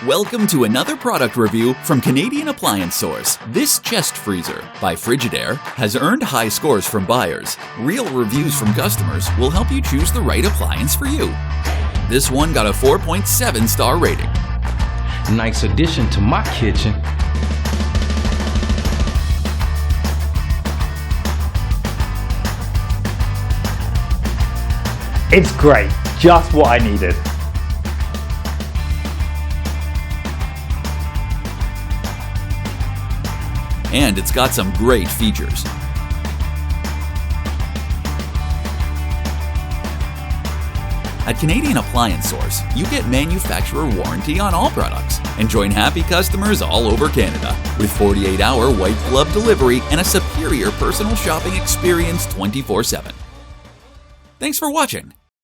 Welcome to another product review from Canadian Appliance Source. This chest freezer by Frigidaire has earned high scores from buyers. Real reviews from customers will help you choose the right appliance for you. This one got a 4.7 star rating. Nice addition to my kitchen. It's great, just what I needed. And it's got some great features. At Canadian Appliance Source, you get manufacturer warranty on all products and join happy customers all over Canada with 48-hour white glove delivery and a superior personal shopping experience 24/7. Thanks for watching.